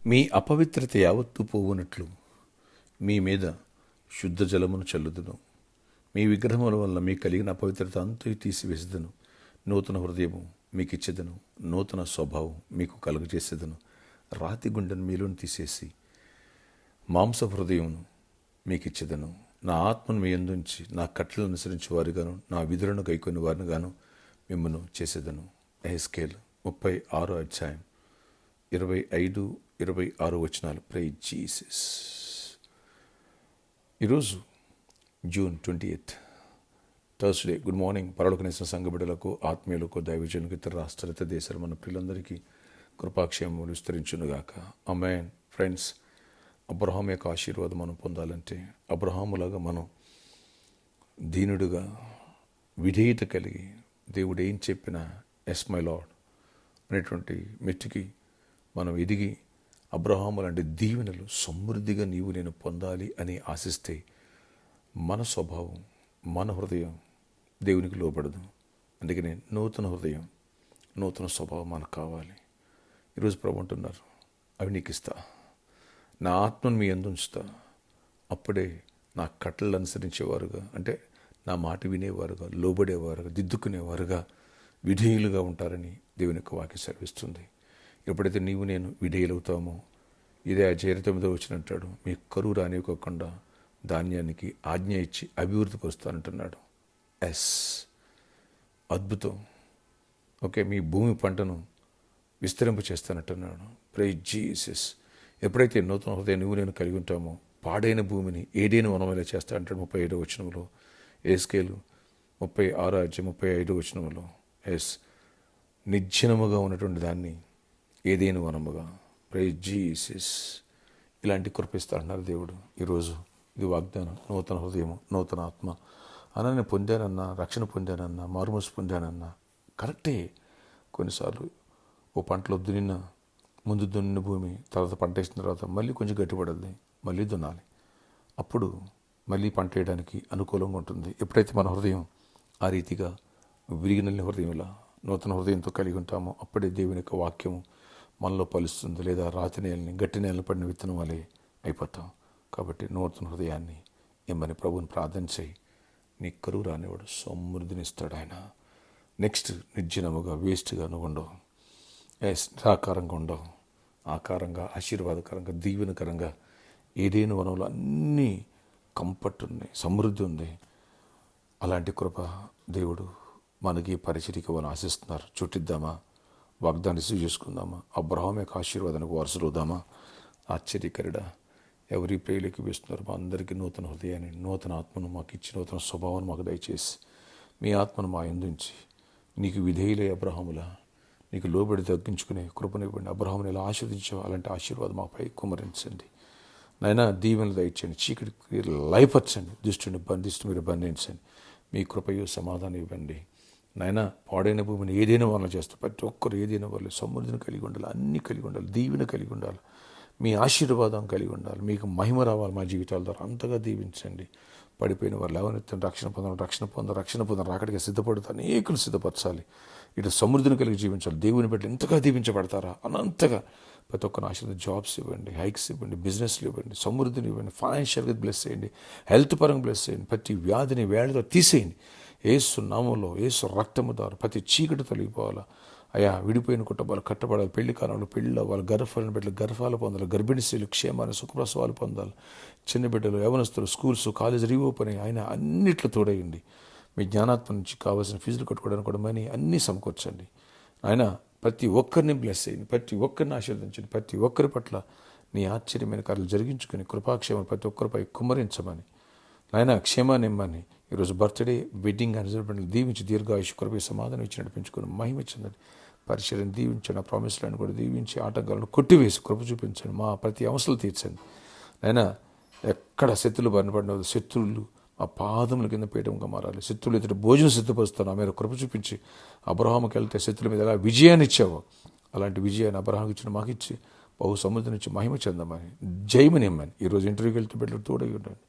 మీ అపవిత్రత యావత్తు పోవునట్లు మీ మీద శుద్ధ జలమును చల్లుదును. మీ విగ్రహముల వల్ల మీకు కలిగిన అపవిత్రత అంతా తీసివేసేదను. నూతన హృదయము మీకు ఇచ్చేదను, నూతన స్వభావం మీకు కలుగజేసేదను. రాతి గుండెను మీలోని తీసేసి మాంస హృదయమును మీకు ఇచ్చేదను. నా ఆత్మను మీ యందుంచి నా కట్టలను అనుసరించి వారుగాను నా విధులను గైకొని వారిని గాను మిమ్మల్ని చేసేదను. ఎహెజ్కేలు 36 అధ్యాయం 25-26 వచనాలు. Praise Jesus. ఈరోజు జూన్ 28 థర్స్డే. Good morning. పరలోకనేసిన సంఘ బిడ్డలకు, ఆత్మీయులకు, దైవజనులకు, ఇతర రాష్ట్రాలు, ఇతర దేశాలు, మన పిల్లలందరికీ కృపాక్షేమములు విస్తరించునుగాక. ఆమేన్. ఫ్రెండ్స్, అబ్రహాం యొక్క ఆశీర్వాదం మనం పొందాలంటే అబ్రహాములాగా మనం దీనుడుగా విధేయత కలిగి దేవుడు ఏం చెప్పినా ఎస్ మై లార్డ్ అనేటువంటి మెట్టుకి మనం ఎదిగి అబ్రహాము లాంటి దీవెనలు సమృద్ధిగా నీవు నేను పొందాలి అని ఆశిస్తే మన స్వభావం, మన హృదయం దేవునికి లోబడదు. అందుకనే నూతన హృదయం, నూతన స్వభావం మనకు కావాలి. ఈరోజు ప్రభు అంటున్నారు, అవి నీకు ఇస్తా, నా ఆత్మను మీ యందు ఉంచుతా, అప్పుడే నా కట్టలు అనుసరించేవారుగా, అంటే నా మాట వినేవారుగా, లోబడేవారుగా, దిద్దుకునేవారుగా, విధేయులుగా ఉంటారని దేవుని యొక్క వాక్యం సెలవిస్తుంది. ఎప్పుడైతే నీవు నేను విధేయులవుతామో, ఇదే అధ్యాయం 9 వచ్చినట్టాడు, మీ కరువు రానివ్వకుండా ధాన్యానికి ఆజ్ఞ ఇచ్చి అభివృద్ధి పరుస్తానంటున్నాడు. ఎస్, అద్భుతం. ఓకే, మీ భూమి పంటను విస్తరింప చేస్తానంటున్నాడు. Praise Jesus. ఎప్పుడైతే నూతన హృదయం నువ్వు నేను కలిగి ఉంటామో పాడైన భూమిని ఏదైనా వనమేలా చేస్తా అంటాడు. 35వ వచనంలో. ఎహెజ్కేలు 36 అధ్యాయం 35వ వచనంలో. ఎస్, నిర్జనముగా ఉన్నటువంటి దాన్ని ఏదైనా వనముగా. Praise Jesus. ఇలాంటి కృపిస్తా అంటున్నారు దేవుడు. ఈరోజు ఇది వాగ్దానం. నూతన హృదయము, నూతన ఆత్మ. అన్న నేను పొందానన్నా, రక్షణ పొందానన్నా, మారుమూసి పొందానన్నా కరెక్టే. కొన్నిసార్లు ఓ పంటలో ముందు దున్నిన భూమి తర్వాత పంట వేసిన తర్వాత మళ్ళీ కొంచెం గట్టిపడాలి, మళ్ళీ దున్నాలి. అప్పుడు మళ్ళీ పంట వేయడానికి అనుకూలంగా ఉంటుంది. ఎప్పుడైతే మన హృదయం ఆ రీతిగా విరిగిన హృదయంలా నూతన హృదయంతో కలిగి ఉంటామో అప్పుడే దేవుని యొక్క వాక్యము మనలో పలుస్తుంది. లేదా రాతి నేలని, గట్టి నేలను పడిన విత్తనం వలె అయిపోతాం. కాబట్టి నూతన హృదయాన్ని ఇమ్మని ప్రభువుని ప్రార్థన చేయి. నీ కరువు రానివాడు సమృద్ధినిస్తాడు ఆయన. నెక్స్ట్, నిర్జనముగా వేస్ట్గా నువ్వు ఉండవు. నిరాకారంగా ఉండవు. ఆకారంగా, ఆశీర్వాదకరంగా, దీవెనకరంగా ఏదైనా వనంలో అన్నీ కంఫర్ట్ ఉన్నాయి, సమృద్ధి ఉంది. అలాంటి కృప దేవుడు మనకి పరిచర్యకి వాళ్ళు ఆశిస్తున్నారు. చుట్టిద్దామా? వాగ్దాన్ని రిసీవ్ చేసుకుందామా? అబ్రహాం యొక్క ఆశీర్వాదానికి వారసులవుదామా? ఆశ్చర్యకరుడా, ఎవరి ప్రేయలకి వేస్తున్నారు. మా అందరికీ నూతన హృదయాన్ని, నూతన ఆత్మను మాకు ఇచ్చి, నూతన స్వభావాన్ని మాకు దయచేసి మీ ఆత్మను మా యందుంచి నీకు విధేయులే అబ్రహాములా నీకు లోబడి తగ్గించుకునే కృపనివ్వండి. అబ్రహాముని ఎలా ఆశీర్వదించావు అలాంటి ఆశీర్వాదం మాపై కుమ్మరించండి. నైనా దీవెనలు దయచండి. చీకటికి లయపరచండి. దుష్టుని బంధిస్తూ మీరు బంధించండి. మీ కృపయు సమాధానం ఇవ్వండి. నైనా పాడైన భూమిని ఏదైనా వాళ్ళు చేస్తారు. ప్రతి ఒక్కరు ఏదైనా వాళ్ళు సమృద్ధిని కలిగి ఉండాలి, అన్నీ కలిగి ఉండాలి, దీవెన కలిగి ఉండాలి, మీ ఆశీర్వాదం కలిగి ఉండాలి. మీకు మహిమ రావాలి మా జీవితాల ద్వారా. అంతగా దీవించండి. పడిపోయిన వారు లేవనెత్తండి. రక్షణ పొందాలి. రాకడిగా సిద్ధపడుతూ అనేకులు సిద్ధపరచాలి. ఇటు సమృద్ధిని కలిగి జీవించాలి. దేవుని బట్టి ఎంతగా దీవించబడతారా అనంతగా ప్రతి ఒక్కరు ఆశీర్వాదం. జాబ్స్ ఇవ్వండి, హైక్స్ ఇవ్వండి, బిజినెస్లు ఇవ్వండి, సమృద్ధిని ఇవ్వండి, ఫైనాన్షియల్గా బ్లెస్ చేయండి, హెల్త్ పరంగా బ్లెస్ చేయండి. ప్రతి వ్యాధిని వేళతో తీసేయండి. యేసు నామంలో, యేసు రక్తము ద్వారా ప్రతి చీకటి తొలగిపోవాలా. అయా, విడిపోయిన కుటుంబాలు కట్టబడాలి. పెళ్లి కాలంలో పెళ్ళి వాళ్ళ గర్భాలను బిడ్డలు గర్భాలు పొందాలి. గర్భిణీ స్త్రీలు క్షేమాన్ని, సుఖప్రసవాలు పొందాలి. చిన్న బిడ్డలు, యవనస్తులు, స్కూల్స్, కాలేజ్ రీఓపెన్ అయ్యి ఆయన అన్నిట్లో తోడయండి. మీ జ్ఞానాత్మ నుంచి కావాల్సిన ఫీజులు కట్టుకోవడానికి కూడా మనీ అన్నీ సమకూర్చండి. ఆయన ప్రతి ఒక్కరిని బ్లెస్ చేయండి. ప్రతి ఒక్కరిని ఆశీర్వదించండి. ప్రతి ఒక్కరి పట్ల నీ ఆశ్చర్యమైన కార్యాలు జరిగించుకుని కృపాక్షేమం ప్రతి ఒక్కరిపై కుమ్మరించమని, ఆయన క్షేమాన్ని ఇమ్మని. ఈరోజు బర్త్డే, వెడ్డింగ్ యానివర్సరీ దీవించి దీర్ఘాయుష్ కృపై సమాధానం ఇచ్చి నడిపించుకుని మహిమ ఇచ్చిందండి. పరిచర్యను దీవించండి. ఆ ప్రామిస్లను కూడా దీవించి ఆటంకాలను కొట్టివేసి కృప చూపించండి. మా ప్రతి అవసరాలు తీర్చండి. అయినా ఎక్కడ శత్రులు బారిన శత్రువులు ఆ పాదముల కింద పీఠంగా మారాలి. శత్రువులు ఇతడు భోజనం సిద్ధపరుస్తాను. ఆ మీద కృప చూపించి అబ్రహాముకి వెళ్తే శత్రుల మీద ఎలా విజయాన్ని ఇచ్చావో అలాంటి విజయాన్ని అబ్రహాంకి ఇచ్చిన మాకు ఇచ్చి బహు సముద్రం నుంచి మహిమ చెందమని, జయమని ఇమ్మని. ఈరోజు ఇంటర్వ్యూకి వెళ్తే బిడ్డలు తోడై ఉండండి.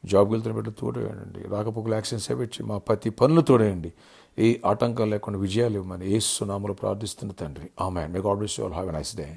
జాబ్కి వెళ్తున్న బిడ్డలు తోడేయండి. రాకపోకలు యాక్సిడెంట్స్ పెట్టి మా ప్రతి పనులు తోడేయండి. ఏ ఆటంకాలు లేకుండా విజయాలు ఇవ్వమని యేసు నామములో ప్రార్థిస్తున్న తండ్రి. ఆమేన్. May God bless you all. Have a nice day.